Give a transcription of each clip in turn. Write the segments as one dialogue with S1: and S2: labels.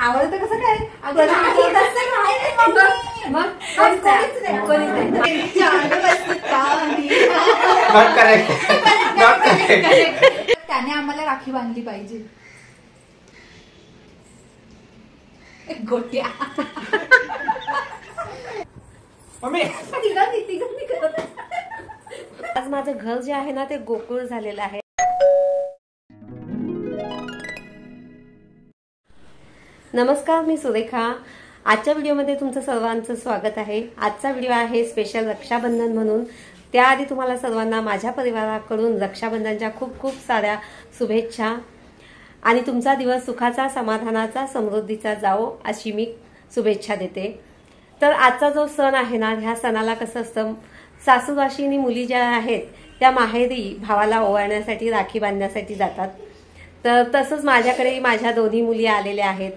S1: आवडतं कसं काय? त्याने आम्हाला राखी बांधली पाहिजे. गोट्या
S2: आज माझं घर जे आहे ना ते गोकुळ झालेलं आहे. नमस्कार, मी सुरेखा. आजच्या व्हिडिओमध्ये तुमचं सर्वांचं स्वागत आहे. आजचा व्हिडिओ आहे स्पेशल रक्षाबंधन म्हणून. त्याआधी तुम्हाला सर्वांना माझ्या परिवाराकडून रक्षाबंधनच्या खूप खूप साऱ्या शुभेच्छा आणि तुमचा दिवस सुखाचा, समाधानाचा, समृद्धीचा जाओ अशी मी शुभेच्छा देते. तर आजचा जो सण आहे ना, ह्या सणाला कसं असतं, सासूरवाशिनी मुली ज्या आहेत त्या माहेरी भावाला ओवाळण्यासाठी, राखी बांधण्यासाठी जातात. तर तसंच माझ्याकडे माझ्या दोन्ही मुली आलेल्या आहेत.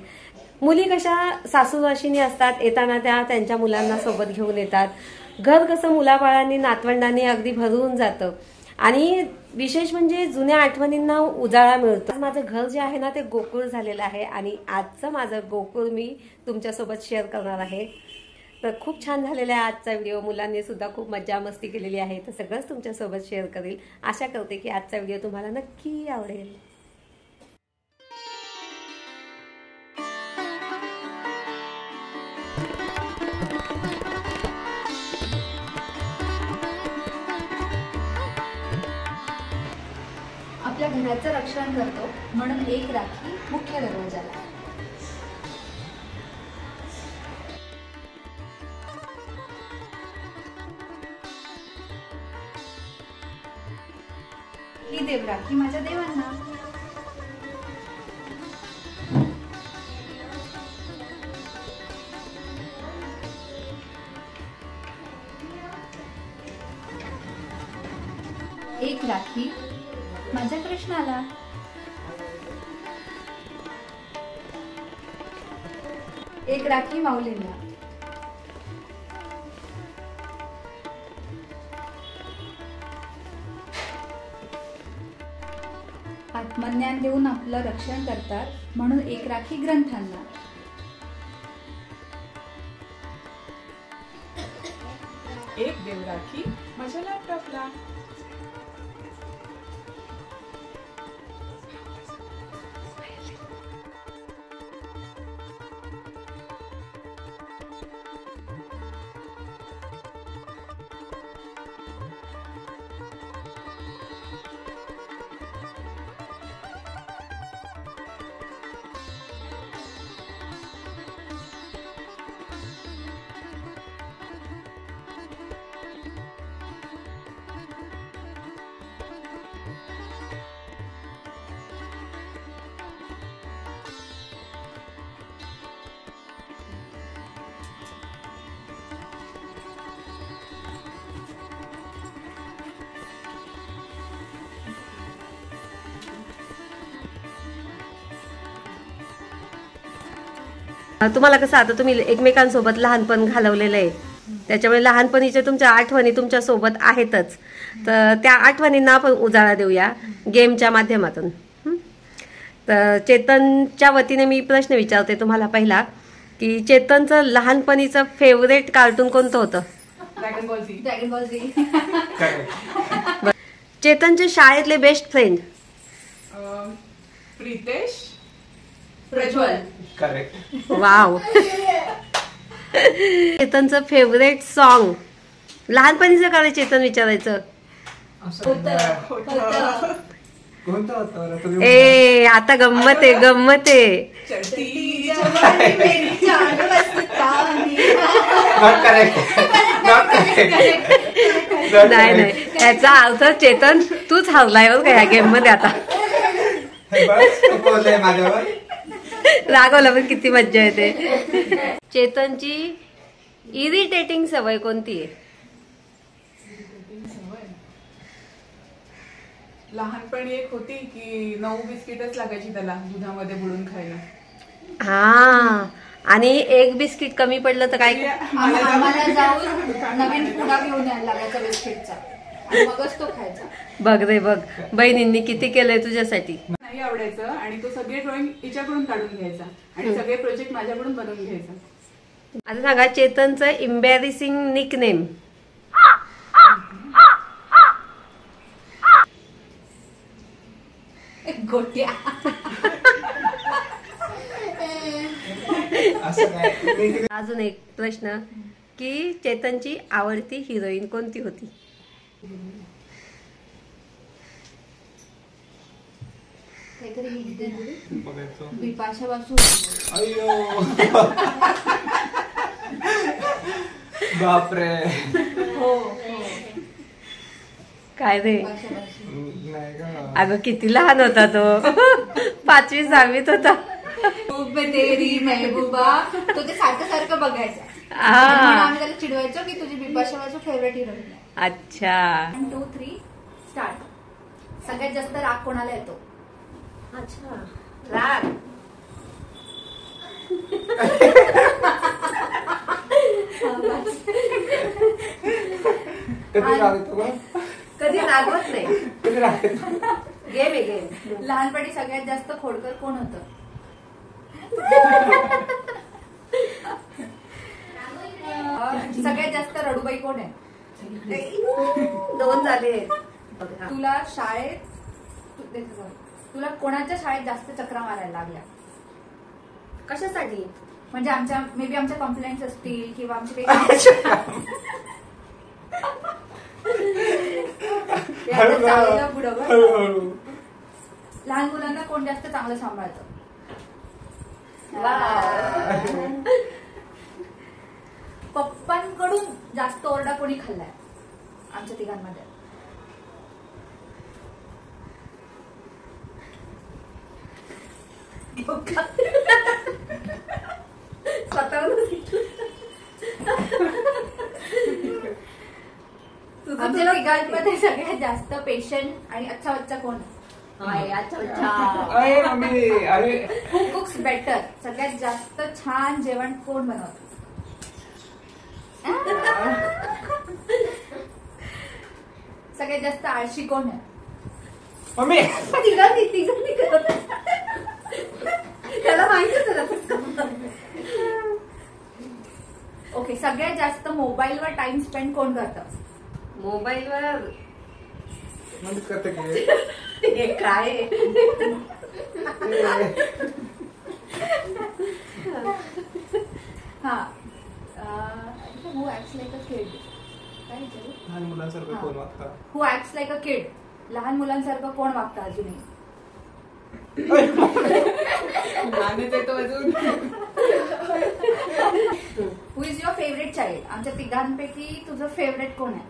S2: मुली कशा सासूरवाशिनी असतात, येताना त्या त्यांच्या मुलांना सोबत घेऊन येतात. घर कसं मुलाबाळांनी, नातवंडांनी अगदी भरून जातं आणि विशेष म्हणजे जुन्या आठवणींना उजाळा मिळतो. माझं घर जे आहे ना ते गोकुळ झालेलं आहे आणि आजचं माझं गोकुळ मी तुमच्यासोबत शेअर करणार आहे. तर खूप छान झालेला आहे आजचा व्हिडिओ. मुलांनी सुद्धा खूप मजा मस्ती केलेली आहे. तर सगळंच तुमच्यासोबत शेअर करेल. आशा करते की आजचा व्हिडिओ तुम्हाला नक्की आवडेल.
S1: आपल्या घराचं रक्षण करतो म्हणून एक राखी मुख्य दरवाजाला. ही देव राखी माझ्या देवांना. एक राखी माझ्या कृष्णाला. एक राखी माऊलींना. आत्मज्ञान देऊन आपलं रक्षण करतात म्हणून एक राखी ग्रंथांना.
S3: एक देव राखी माझ्या लॅपटॉपला.
S2: तुम्हाला कसं, आता तुम्ही एकमेकांसोबत लहानपण घालवलेलं आहे, त्याच्यामुळे लहानपणीच्या तुमच्या आठवणी तुमच्या सोबत आहेतच. तर त्या आठवणींना आपण उजाळा देऊया गेमच्या माध्यमातून. तर चेतनच्या वतीने मी प्रश्न विचारते तुम्हाला पहिला, की चेतनचं लहानपणीचं फेवरेट कार्टून कोणतं होतं?
S3: Dragon ball Z.
S1: Dragon ball Z.
S2: चेतनचे शाळेतले best friend?
S3: Pritesh, Prajwal.
S4: Correct.
S2: Wow. चेतनचं फेवरेट सॉन्ग लहानपणीचं काय चेतन विचारायचं?
S4: कोणतं होतं?
S2: ए आता गंमत आहे, गंमत आहे. नाही नाही, याचा अर्थ चेतन तूच हरलाय बरं का ह्या गेम मध्ये. आता रागवलं पण किती मज्जा येते. चेतनची इरिटेटिंग सवय कोणती आहे?
S3: लहानपणी एक होती की 9 बिस्किटच लागायची त्याला दुधामध्ये बुडून खायला.
S2: हा, आणि एक बिस्किट कमी पडलं तर काय?
S1: आम्हाला जाऊन नवीन पुडा घेऊन यायला लागायचा बिस्किटचा, मगच तो खायचा.
S2: बघ रे बघ, बहिणींनी किती केलंय तुझ्यासाठी.
S3: नाही आवडायचं आणि तो सगळे ड्रॉइंग हिच्याकडून काढून घ्यायचा आणि सगळे प्रोजेक्ट माझ्याकडून बनवून घ्यायचं.
S2: आता सांगा चेतनचं एम्बॅरेसिंग निकनेम.
S1: गोट्या.
S4: असं काय
S2: अजून एक प्रश्न की चेतनची आवडती हिरोईन कोणती होती?
S1: काहीतरी
S4: बघायचं.
S1: बिपाशा बासू.
S4: अय्यो बापरे.
S1: हो
S2: काय रे?
S1: बिपाशा बासू.
S4: नाही का
S2: अगं किती लहान होता तो. 5वी 6वीत होता.
S1: खूप तेरी महबूबा. तो ते सारखं बघायचा.
S2: हा.
S1: म्हणून आम्ही त्याला चिडवायचो की तुझी बिपाशा बासू फेवरेट हिरोईन आहे.
S2: अच्छा.
S1: 1 2 3 स्टार्ट. सगळ्यात जास्त राग कोणाला येतो?
S2: अच्छा राग.
S4: कधी राग येतो का?
S2: कधी रागवत नाही.
S4: कधी राग येतो?
S2: गेम आहे गेम.
S1: लहानपणी सगळ्यात जास्त खोडकर कोण होतं? सगळ्यात जास्त रडूबाई कोण आहे?
S2: 2 झाले.
S1: तुला तुला कोणाच्या शाळेत जास्त चक्रा मारायला लागल्या?
S2: कशासाठी?
S1: म्हणजे आमच्या मे बी आमच्या कॉम्प्लेंट्स असतील किंवा आमचे काही चांगलं पुढं बरं.
S4: हळूहळू.
S1: लहान मुलांना कोण जास्त चांगलं सांभाळतं? पप्पांकडून जास्त ओरडा कोणी खाल्लाय आमच्या तिघांमध्ये? आमच्या तिघांमध्ये सगळ्यात जास्त पेशंट आणि अच्छा बच्चा कोण?
S4: अरे मम्मी अरे
S1: हू कुक्स बेटर? सगळ्यात जास्त छान जेवण कोण बनवतं? सगळ्यात जास्त आळशी कोण आहे?
S4: मम्मी
S2: तिघांनी करत. त्याला माहितीच.
S1: ओके, सगळ्यात जास्त मोबाईलवर टाइम स्पेंड कोण करतं?
S2: मोबाईलवर
S4: म्हणजे करते
S2: हे काय आहे?
S1: हा. हू ऍक्ट्स लाईक अ किड? काय विचारू?
S4: लहान मुलांसारखं कोण वागता?
S1: हू ऍक्ट्स लाईक अ किड? लहान मुलांसारखं कोण वागतं अजूनही?
S3: लहानच येतो अजून.
S1: हु इज युअर फेवरेट चाइल्ड? आमच्या तिघांपैकी तुझं फेवरेट कोण आहे?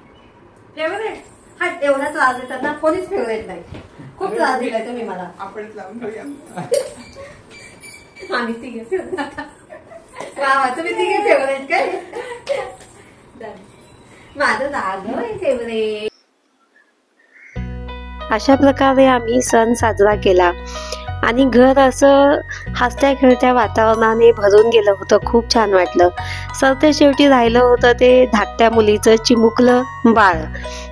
S2: फेवरेट? हा एवढा त्रास देतात ना, कोणीच फेवरेट नाही. खूप त्रास दिलाय तुम्ही मला.
S3: आपणच लावून ठेवूया.
S2: आम्ही तिघे फेवरेट. वा तुम्ही तिघे फेवरेट काय? माझं जागं आहे फेवरेट. अशा प्रकारे आम्ही सण साजरा केला आणि घर असं हसत्या खेळत्या वातावरणाने भरून गेलं होतं. खूप छान वाटलं. सरते शेवटी राहिलं होतं ते धाकट्या मुलीचं चिमुकलं बाळ.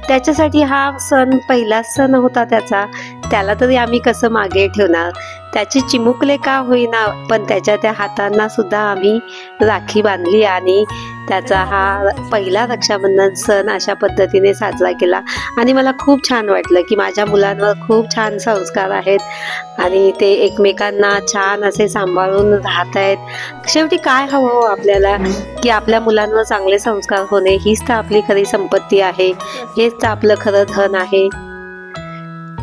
S2: त्याच्यासाठी हा सण पहिलाच सण होता त्याला तरी आम्ही कसं मागे ठेवणार. त्याचे चिमुकले का होईना पण त्याच्या त्या हातांना सुद्धा आम्ही राखी बांधली आणि त्याचा हा पहिला रक्षाबंधन सण अशा पद्धतीने साजरा केला. आणि मला खूप छान वाटलं की माझ्या मुलांवर खूप छान संस्कार आहेत आणि ते एकमेकांना छान असे सांभाळून राहत आहेत. शेवटी काय हवं आपल्याला की आपल्या मुलांवर चांगले संस्कार होणे हीच तर आपली खरी संपत्ती आहे. हेच तर आपलं खरं धन आहे.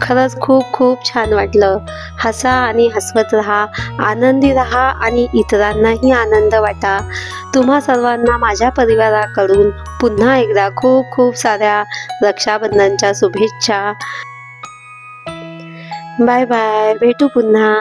S2: खरंच खूप खूप छान वाटलं. हसा आणि हसवत राहा, आनंदी राहा आणि इतरांनाही आनंद वाटा. तुम्हा सर्वांना माझ्या परिवाराकडून पुन्हा एकदा खूप खूप साऱ्या रक्षाबंधनच्या शुभेच्छा. Bye bye. भेटू पुन्हा.